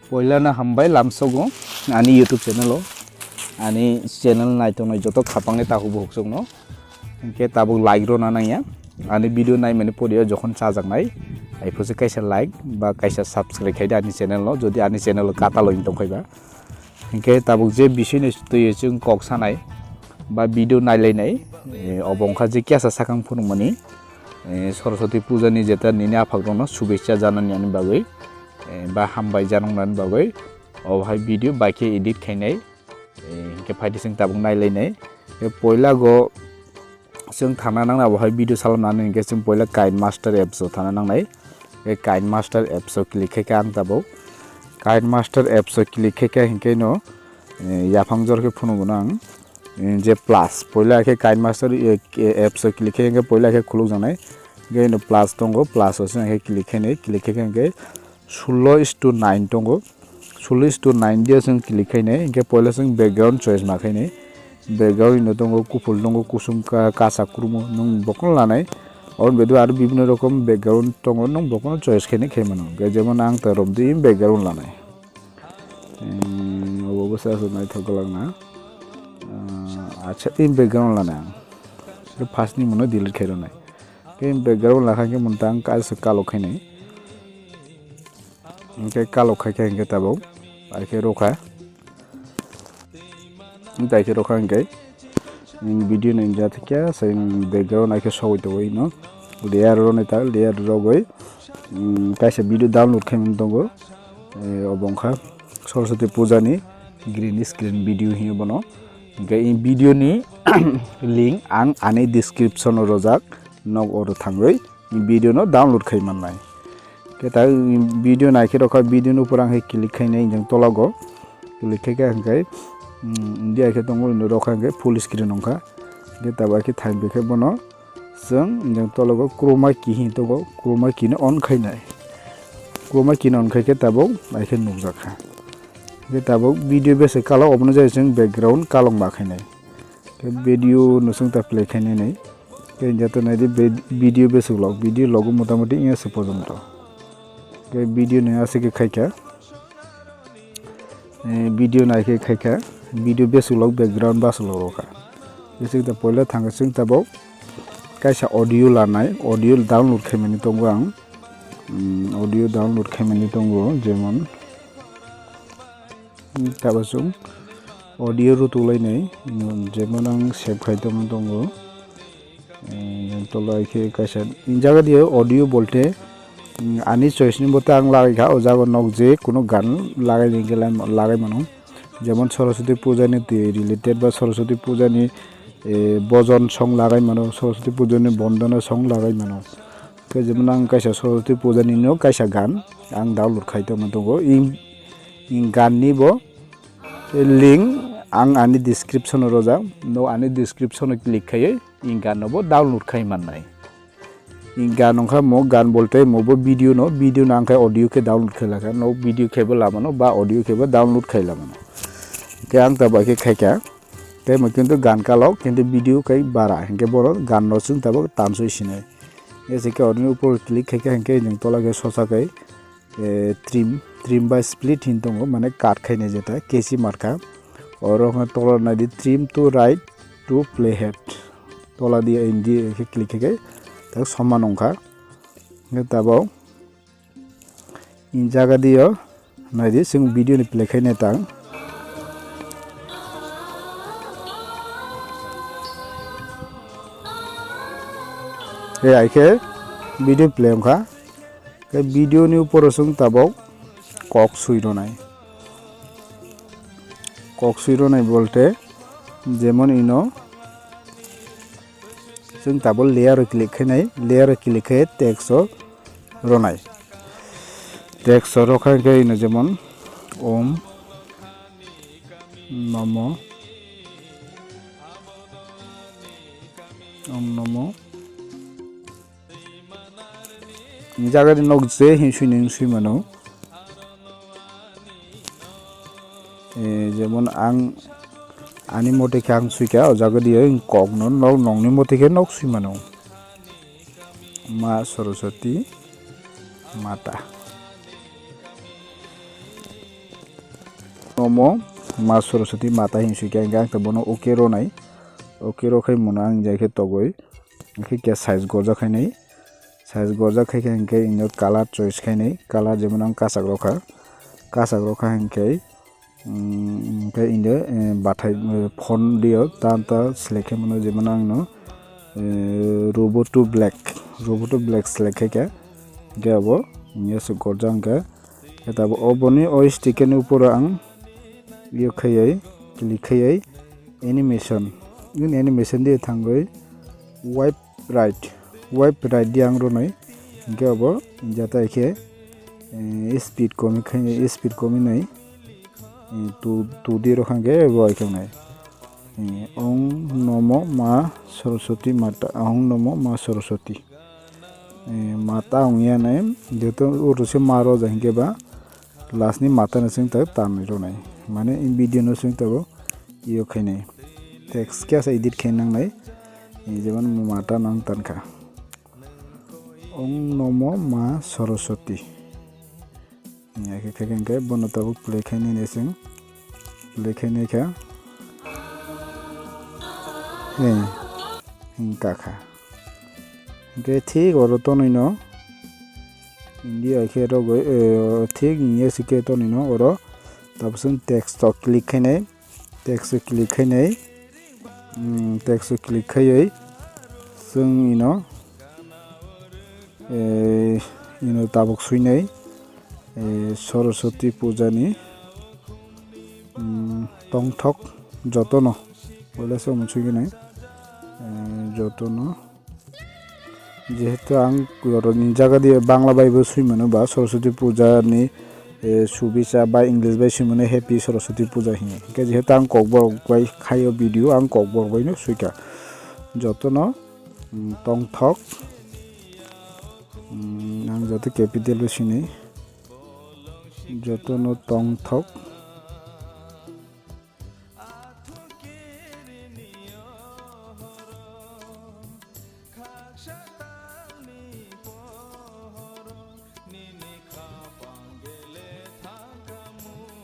Poilana hambai lamsogo ani YouTube channel ani channel Naitong joto khapangni tahu boksog no ke tabu like ro na naya ani video nai mane podia jokhon chajaknai ai phose kaisa like ba kaisa subscribe khaida ani channel no jodi ani channel kata loin tongkhaiba ke tabu je bisine tuye chung kok sanai ba video nai lainai obongkha je kesa sakang phunumani Saraswati Puja ni jeta nini aphagno shubhecha janani ani bagai ba hambai janongnan bagai obhai video baike edit khainai ke phaidi sing tabung nai lainai ke poila go जों थाना नांना बहाय video सालामनानै के जों पहिला Kinemaster apps थाना नांनाय बे Kinemaster apps click खायखा आं दाबो Kinemaster एप्स क्लिक खायखा हिंके न याफां जरखे फुनुगोन आं जे प्लस पहिला के Kinemaster एप्स क्लिक खायखा पहिला के खुलुग जानाय के न प्लस दंगो प्लस ओसे के क्लिक खायनाय क्लिक खायखा के 16:9 दंगो 16:9 दिया जों क्लिक खायनाय के पहिला जों बैकग्राउंड चॉइस माखायनाय बैकग्राउंड नो दंगो कुफुल दंगो कुसुम कासा कुरुमो नों बकन लानाय और बेदो आरो बिभिन्न रकम बैकग्राउंड दंगो नों बकन चॉइस खेने खेमनो जेमन आं तरमदि बैकग्राउंड लानाय अबोबसा सनाय थगलांना अच्छा इन बैकग्राउंड लानाय आं फार्स्ट नि मनो डिलीट खेरनाय के बैकग्राउंड लाखाके मनतां कास कालो खायनाय इनके कालो खायके इनके ताबो आके रोखा दाइके रोखांगे भिडियो नै जाथे क्या सै बैकग्राउंड आके सवै तो वै न लेयर रो नै ता लेयर रो गय कासे भिडियो डाउनलोड खाइमन दंगो अबंखा सरस्वती पूजा नि ग्रीन स्क्रीन भिडियो हियो बनो गे इ भिडियो नि लिंक आं आनि डिस्क्रिप्शन रोजाक नग और थांगै भिडियो न डाउनलोड खाइमन नाय के ता भिडियो नायके रोखा भिडियो नु पुरां हे क्लिक खाइनाय जों तलागो क्लिक खायका हंगाय इंडिया के दंगो इन रोखांगे फुल स्क्रीन ओंखा के ताबा के टाइम बेखे बनो जों तलगो क्रोमा की हि दंगो क्रोमा की न अन खायनाय क्रोमा की न अन खायके ताबो आइखे नुजाखा के ताबो भिडियो बेसे काला अबनो जाय जों बैकग्राउंड कालं माखायनाय के भिडियो नसुं ता प्ले खायनाय नै के जातो नाय भिडियो बेसे लग भिडियो लगो मोटामोटी इसे पर्यन्त के भिडियो नै आसे के खायका भिडियो नायके खायका भिडियो बेसुलग बैकग्राउंड बासुलग रोखा बेसिक दा पहिला थांगासिं ताबाव कायसा ऑडियो लानाय ऑडियो डाउनलोड खायमानि दंगो आं ऑडियो डाउनलोड खायमानि दंगो जेमन ताबासुं ऑडियो रुतुलायनाय जेमन आं सेभ खायदों दंगो तलायखे कायसा इन जागा दियो ऑडियो बोलते आनि चॉइस नि बते आं लागायखा ओ जागा नक जे कोनो गान लागायनि गेला लागाय मानो যেমন सरस्वती पूजा नि रिलेटेड बा सरस्वती पूजा नि भजन सं लागाय मानो सरस्वती पूजा नि बन्दना सं लागाय मानो के जेमन आं कायसा सरस्वती पूजा नि नो कायसा गान आं डाउनलोड खायदों दंगो इन गान नि बो लिंक आं आनि डिस्क्रिप्शन रोजा नो आनि डिस्क्रिप्शन क्लिक खायै इन गान बो डाउनलोड खाय माननाय इन गान ओंखा मो गान बोलते मोबो वीडियो नो आंखा ऑडियो के डाउनलोड खायलाखा नो वीडियो केबो लामानो बा ऑडियो केबो डाउनलोड खायलामानो के आं तबा के खायका ते म किन्तु गान कालाव किन्तु वीडियो कई बारा हंके बरो गान नसुं तबो तानसो सिने एसे के ऑडियो ऊपर क्लिक खायका हंके जों तला के ससा कई ट्रिम बा स्प्लिट हिन दंगो माने काट खायने जेता केसी मार्का और ओखा तला नायदि trim to right to play head तला दिया इनदि के क्लिक खायका ता समान ओंखा के तबाव इन जागा दियो नायदि जों वीडियो नि प्ले खायने ता ए आइके वीडियो प्ले ओंखा के वीडियो नि ऊपर जों ताबाव कक सुइरोनाय बोलते जेमन इनो जों ताबाव लेयर क्लिक खायनाय लेयर क्लिक खाय टेक्स्ट रोनाय टेक्स्ट रोखा के इनो जेमन ओम नमो जागा नक जे हिसुइनिं सुइमानो जेमन आं आनि मते के आं सुइका ओ जागा दियो कक न नंनि मते के नक सुइमानो मा सरस्वती माता नमो मा सरस्वती माता हिंसुके आं तबनो ओके रोनाय ओके रोखाय मना आं जायखे तगय आंखे के साइज गजा खायनाय साइज गजा खायखे आंखे इनो कालार चॉइस खायनाय कालार जेमन आं कासाक रखा आंखे ओमफ्राय इनो बाथाय फन दियो तांता सिलेक्ट मनो जेमन आंनो रोबोटो ब्लैक सिलेक्ट खायखे के अब इनो से गजा आंखे तब ओबनी ओ स्टिकर ऊपर आं यो खायै क्लिक खायै एनिमेशन इन एनिमेशन दे थांगै वाइप राइट दि आं रोनाय इनके अब जाता एखे स्पीड कमी नै तु दि रखांगे वो एखेनाय ओं नमो मा सरस्वती माता ओं नमो मा सरस्वती माता ओंया नै जेतो उरसे मारो जांगे बा लास्ट नि माता नसिं तक तामि रोनाय माने इन वीडियो नसिं तक यो खायनाय टेक्स्ट क्या से एडिट खायनांनाय जेमन माता नां तानखा ओं नमो मा सरस्वती याके खायके बनता प्ले खायनाय नेसिं प्ले खायनाय खा काखा के ठीक और तो नइनो इंडिया के रगो ठीक ये सिके तो नइनो और तबसन टेक्स्ट क्लिक खायनाय टेक्स्ट क्लिक खायै जों इनो ताबक सुइनाय सरस्वती पूजानि तंथक जतन बोलेसो मोनसुगिनाय जतन जेहेतु आं जागा दिए बांला बाइबल सुइमोनो बा सरस्वती पूजानि सुबिसा बा इंग्लिश बाय सुइमोनो हैप्पी सरस्वती पूजा हिने के जेहेतु आं ककबर बाय खायो भिडियो आं ककबर बायनो सुइका जतन तंथक आं जतो कैपिटल सुइनाय जतन तंथक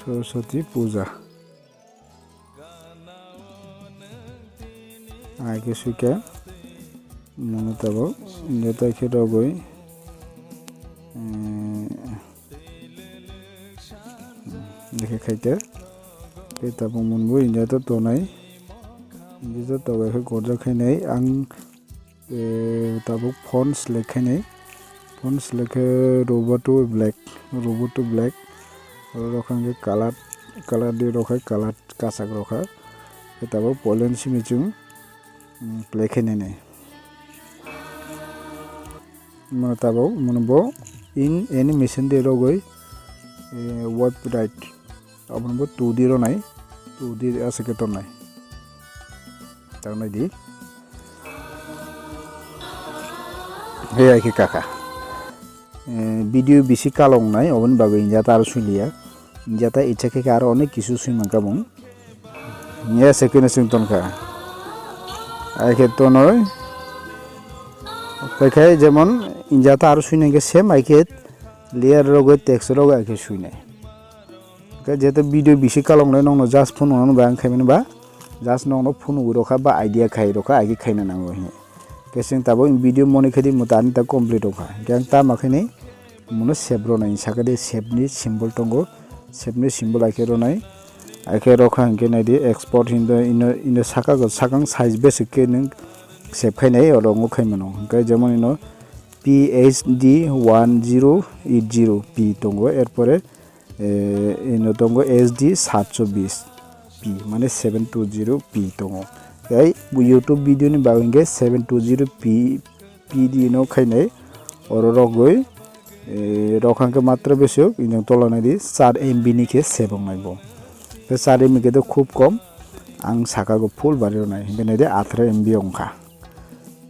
सरस्वती पूजा आगे सुइका मन तब नेता के रगय देखे खायते के तब मनबो इन्डिया तो नाय इन्डिया तो तब गजा खायनाय आं तब फन सिलेक्ट खायनाय फन सिलेक्ट रोबोटो ब्लैक रखांगे कालार दे रखा कालार कासाक रखा तब पोलेन सिमिचुं प्ले खायनाय मन तब मनबो इन एनिमेशन दे रगय वेब राइट अपनबो 2D रोनाय 2D आसके तनाय तांनाय दि हे आइके काका भिडियो बेसि कालंनाय अबन बागै इन्डिया तार सुलिया इन्डिया ता इच्छा के आरो अनेक किसु सुइमान काबुं निया सेकेन्ड सिं तनका आइके तनय पैखाय जेमन इन्डिया ता आरो सुइनाय सेम आइके लेयर रगय टेक्स्ट रगय आइके सुइनाय के जेते भिडियो बेसि कालंनाय नंनो जास्ट फोन अन बा आं खायमेन बा जास्ट नंनो फोन रखा बा आइडिया खाय रखा आइके खायना नांगो हे केसिं ताबो भिडियो मनि खदि मतानि ता कमप्लीट रखा गां ता माखैनै मनो सेभ रनाय साकदे सेभनि सिम्बल तंगो सेभनि सिम्बल आइके रनाय आइके रखा हंके नायदि एक्सपोर्ट इन साकां साइज बेसिके नों सेभ खायनाय रंगो खायमनो हंके जेमन इनो PHD 1080 P तंगो एरपरे इनो तंगो SD 720 P माने 720 P तंगो এই ইউটিউব ভিডিও নি বাগিঙ্গে 720 P দি নো খাইনাই और रगय रखांके मात्र बेसो इन तलनाय दि 4 MB नि के सेभ नायबो बे 4 MB के तो खूब कम आं साकागो फुल बारिनाय बेने दे 18 MB अंखा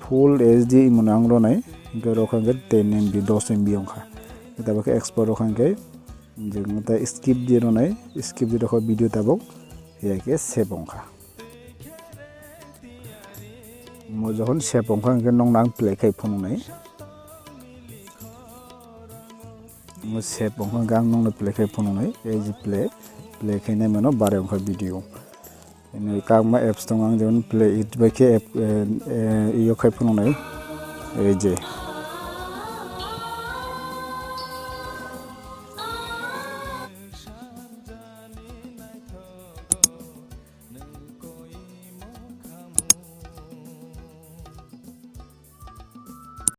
फुल HD मन आं रनाय के रखांके 10 MB 10 MB अंखा तबके एक्सपोर्ट रखांके जों ता स्किप दि रनाय स्किप दि रख भिडियो ताबक याके सेभ अंखा मोजहन सेभ अंखा के नंग नां प्ले खाय फुननाय सेभ अंखा गां नंग प्ले खाय फुननाय एज प्ले प्ले खायनाय मानो बारे अंखा भिडिअ नै कागमा एप्स दं आं जेन प्ले इट बायखे एप इयो खायफोनाय जे